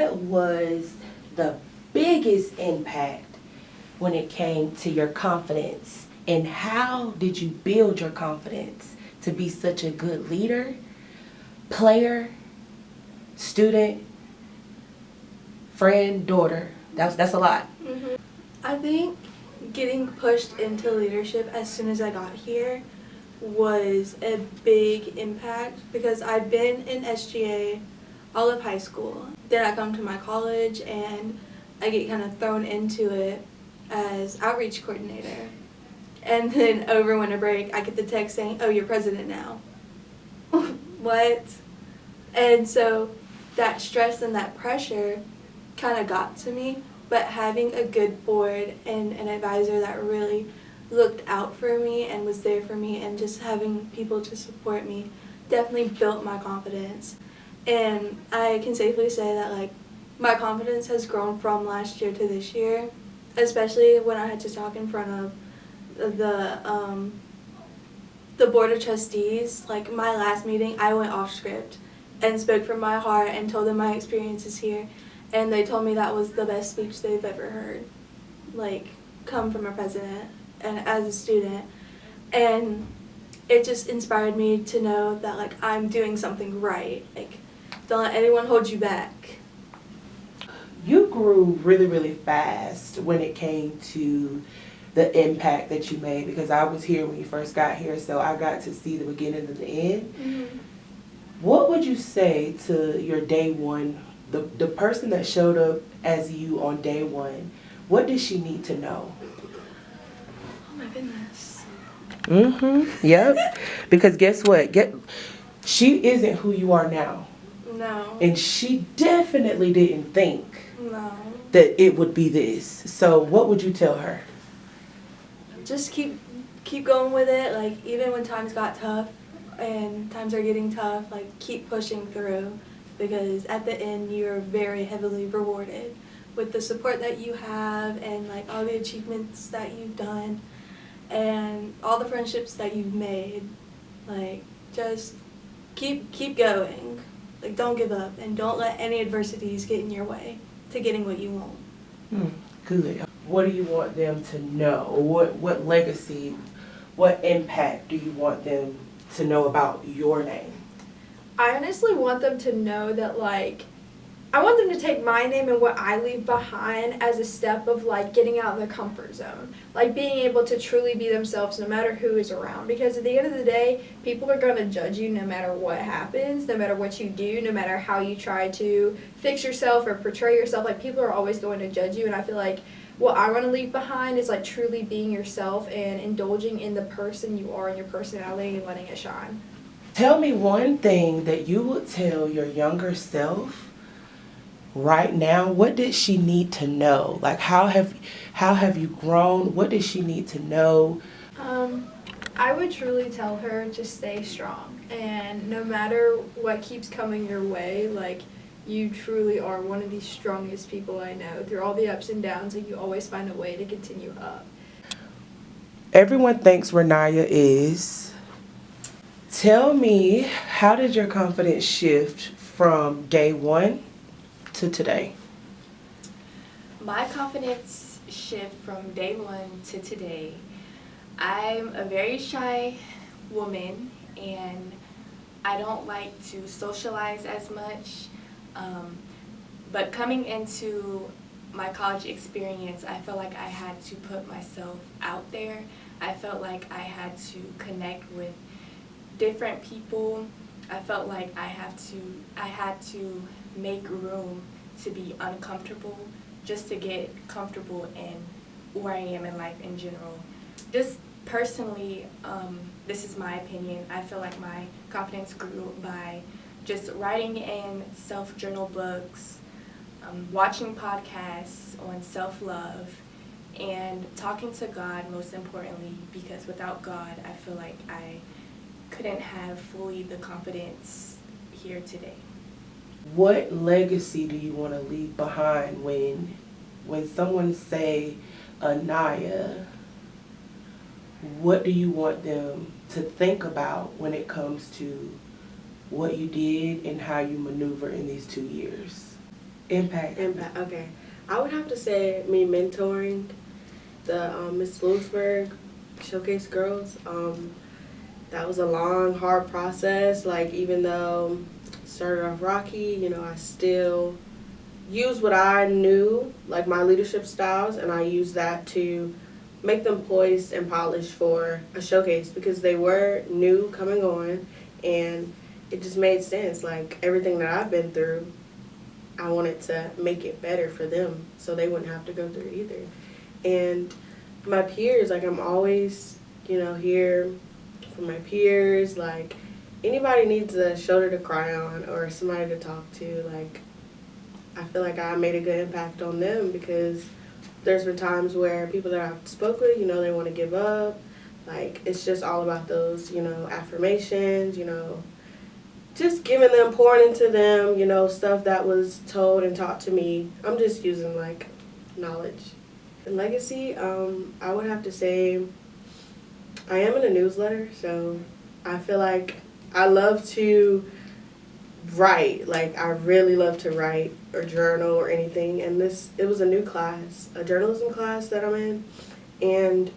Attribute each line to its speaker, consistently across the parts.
Speaker 1: what was the biggest impact when it came to your confidence? And how did you build your confidence to be such a good leader, player, student, friend, daughter? That's a lot.
Speaker 2: I think getting pushed into leadership as soon as I got here was a big impact because I'd been in SGA all of high school. Then I come to my college and I get kind of thrown into it as outreach coordinator. And then over winter break, I get the text saying, "Oh, you're president now." What? And so that stress and that pressure kind of got to me, but having a good board and an advisor that really looked out for me and was there for me and just having people to support me definitely built my confidence. And I can safely say that like my confidence has grown from last year to this year, especially when I had to talk in front of the board of trustees. Like my last meeting, I went off script and spoke from my heart and told them my experiences here, and they told me that was the best speech they've ever heard, like come from a president and as a student. And it just inspired me to know that like I'm doing something right. Like don't let anyone hold you back.
Speaker 1: You grew really, really fast when it came to the impact that you made, because I was here when you first got here, so I got to see the beginning and the end.
Speaker 2: Mm-hmm.
Speaker 1: What would you say to your day one, the person that showed up as you on day one? What did she need to know?
Speaker 2: Oh my goodness.
Speaker 1: Yep. Because guess what? She isn't who you are now.
Speaker 2: No.
Speaker 1: And she definitely didn't think
Speaker 2: No.
Speaker 1: that it would be this. So what would you tell her?
Speaker 2: Just keep going with it. Like even when times got tough and times are getting tough, like keep pushing through, because at the end you're very heavily rewarded with the support that you have and like all the achievements that you've done and all the friendships that you've made. Like just keep going. Like don't give up and don't let any adversities get in your way to getting what you want.
Speaker 1: Good. What do you want them to know? What legacy, what impact do you want them to know about your name?
Speaker 3: I honestly want them to know that, like, I want them to take my name and what I leave behind as a step of, like, getting out of their comfort zone. Like, being able to truly be themselves no matter who is around. Because at the end of the day, people are going to judge you no matter what happens, no matter what you do, no matter how you try to fix yourself or portray yourself. Like, people are always going to judge you, and I feel like what I want to leave behind is, like, truly being yourself and indulging in the person you are and your personality and letting it shine.
Speaker 1: Tell me one thing that you would tell your younger self right now. What did she need to know? Like how have you grown? What does she need to know?
Speaker 3: I would truly tell her to stay strong, and no matter what keeps coming your way, like, you truly are one of the strongest people I know. Through all the ups and downs, and you always find a way to continue up.
Speaker 1: Everyone thinks Renaya is. Tell me, how did your confidence shift from day one to today?
Speaker 4: My confidence shift from day one to today. I'm a very shy woman and I don't like to socialize as much. But coming into my college experience, I felt like I had to put myself out there. I felt like I had to connect with different people. I felt like I had to make room to be uncomfortable just to get comfortable in where I am in life in general. Just personally, this is my opinion, I feel like my confidence grew by just writing in self-journal books, watching podcasts on self-love, and talking to God most importantly, because without God, I feel like I couldn't have fully the confidence here today.
Speaker 1: What legacy do you want to leave behind when someone say Anaya? What do you want them to think about when it comes to what you did and how you maneuver in these 2 years? Impact.
Speaker 5: Impact. Okay, I would have to say me mentoring the Miss Lewisburg Showcase girls. That was a long, hard process. Like, even though it started off rocky, you know, I still used what I knew, like my leadership styles, and I used that to make them poised and polished for a showcase because they were new coming on, and it just made sense. Like, everything that I've been through, I wanted to make it better for them so they wouldn't have to go through it either. And my peers, like, I'm always, you know, here for my peers. Like, anybody needs a shoulder to cry on or somebody to talk to. Like, I feel like I made a good impact on them because there's been times where people that I've spoke with, you know, they want to give up. Like, it's just all about those, you know, affirmations, you know, just giving them, pouring into them, you know, stuff that was told and taught to me. I'm just using, like, knowledge. And legacy, I would have to say I am in a newsletter, so I feel like I love to write. Like, I really love to write or journal or anything. And it was a new class, a journalism class that I'm in. And,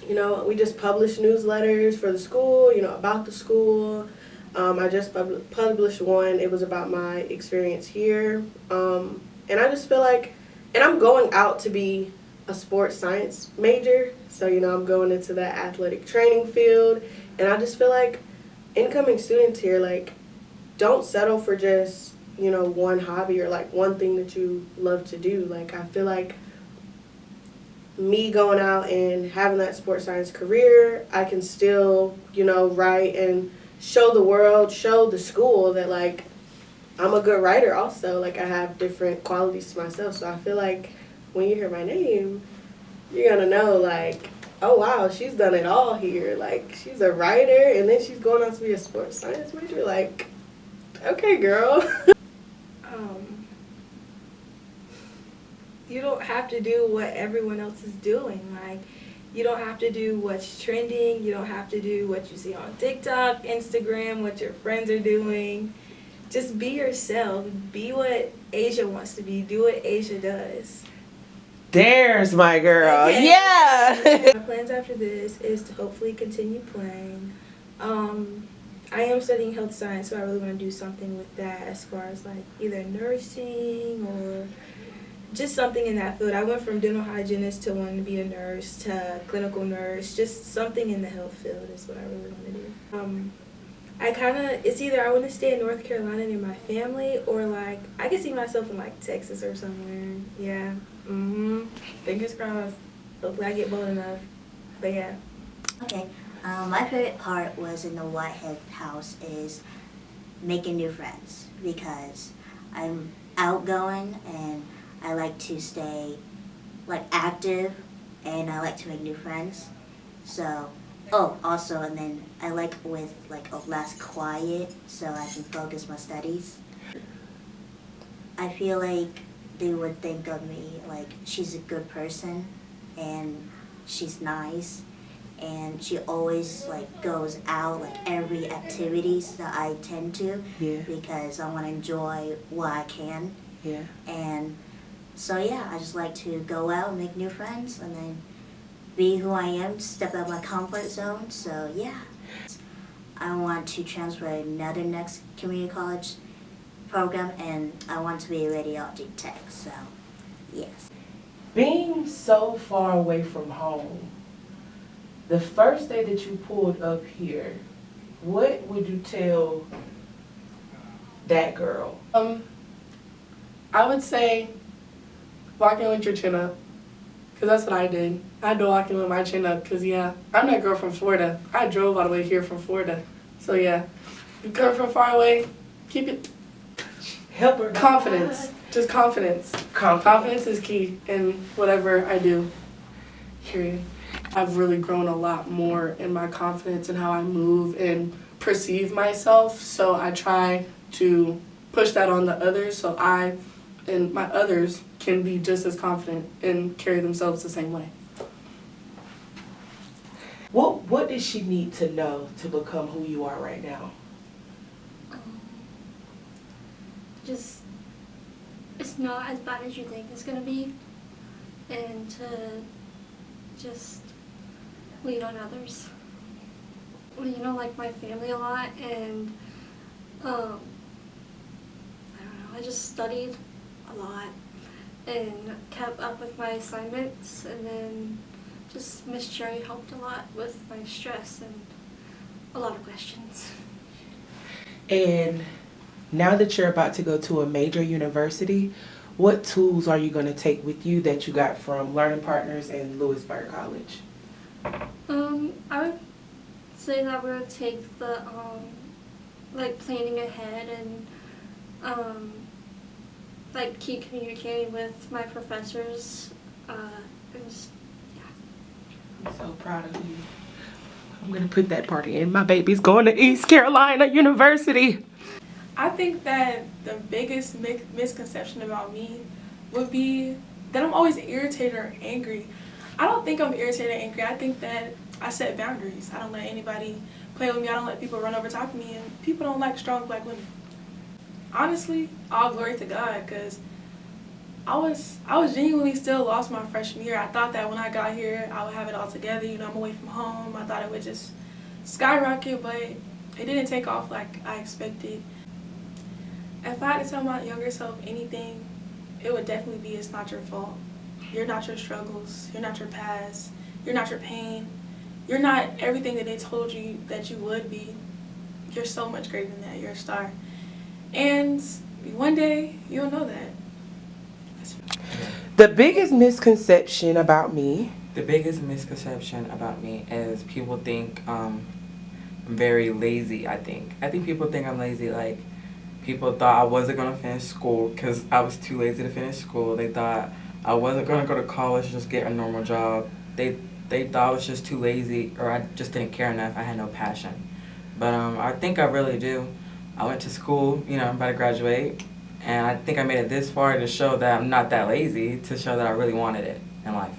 Speaker 5: you know, we just publish newsletters for the school, you know, about the school. I just published one. It was about my experience here. And I just feel like, and I'm going out to be a sports science major. So, you know, I'm going into that athletic training field. And I just feel like incoming students here, like, don't settle for just, you know, one hobby or like one thing that you love to do. Like, I feel like me going out and having that sports science career, I can still, you know, write and show the world, show the school that, like, I'm a good writer also. Like, I have different qualities to myself. So I feel like when you hear my name, you're going to know, like, oh, wow, she's done it all here. Like, she's a writer, and then she's going on to be a sports science major. Like, okay, girl.
Speaker 2: You don't have to do what everyone else is doing. Like, you don't have to do what's trending. You don't have to do what you see on TikTok, Instagram, what your friends are doing. Just be yourself. Be what Asia wants to be. Do what Asia does.
Speaker 1: There's my girl.
Speaker 2: Okay.
Speaker 1: Yeah.
Speaker 2: My plans after this is to hopefully continue playing. I am studying health science, so I really want to do something with that as far as, like, either nursing or just something in that field. I went from dental hygienist to wanting to be a nurse to clinical nurse. Just something in the health field is what I really want to do. It's either I want to stay in North Carolina near my family, or, like, I can see myself in, like, Texas or somewhere. Yeah. Fingers crossed. Hopefully I get bold enough. But yeah.
Speaker 6: Okay. My favorite part was in the Whitehead house is making new friends because I'm outgoing and I like to stay, like, active, and I like to make new friends. So, also, and then I like with, like, less quiet so I can focus my studies. I feel like they would think of me like she's a good person and she's nice, and she always, like, goes out, like, every activities that I tend to.
Speaker 1: Yeah.
Speaker 6: Because I want to enjoy what I can.
Speaker 1: Yeah.
Speaker 6: And so, yeah, I just like to go out and make new friends and then be who I am, step out of my comfort zone. So, yeah. I want to transfer another next community college program, and I want to be a radiology tech. So, yes.
Speaker 1: Being so far away from home, the first day that you pulled up here, what would you tell that girl?
Speaker 7: I would say walking with your chin up, because that's what I did. I had to walk in with my chin up, because, yeah, I'm that girl from Florida. I drove all the way here from Florida. So, yeah, you come from far away, keep it.
Speaker 1: Help her.
Speaker 7: Confidence. Just confidence. Confidence is key in whatever I do. Period. I've really grown a lot more in my confidence and how I move and perceive myself. So I try to push that on the others so I and my others can be just as confident and carry themselves the same way.
Speaker 1: What does she need to know to become who you are right now?
Speaker 8: Just, it's it's not as bad as you think it's going to be, and to just lean on others. Lean on like my family a lot, and I don't know, I just studied a lot and kept up with my assignments, and then just Miss Cherry helped a lot with my stress and a lot of questions.
Speaker 1: And now that you're about to go to a major university, what tools are you going to take with you that you got from Learning Partners and Lewisburg College?
Speaker 8: I would say that we're going to take the like planning ahead and like keep communicating with my professors and just, yeah.
Speaker 1: I'm so proud of you. I'm going to put that party in. My baby's going to East Carolina University.
Speaker 9: I think that the biggest misconception about me would be that I'm always irritated or angry. I don't think I'm irritated or angry. I think that I set boundaries. I don't let anybody play with me. I don't let people run over top of me. And people don't like strong black women. Honestly, all glory to God, because I was genuinely still lost my freshman year. I thought that when I got here, I would have it all together. You know, I'm away from home. I thought it would just skyrocket, but it didn't take off like I expected. If I had to tell my younger self anything, it would definitely be it's not your fault. You're not your struggles. You're not your past. You're not your pain. You're not everything that they told you that you would be. You're so much greater than that. You're a star. And one day, you'll know that.
Speaker 1: The biggest misconception about me.
Speaker 10: The biggest misconception about me is people think I'm very lazy, I think. I think people think I'm lazy, like, people thought I wasn't going to finish school because I was too lazy to finish school. They thought I wasn't going to go to college and just get a normal job. They thought I was just too lazy, or I just didn't care enough. I had no passion. But I think I really do. I went to school, you know, I'm about to graduate, and I think I made it this far to show that I'm not that lazy, to show that I really wanted it in life.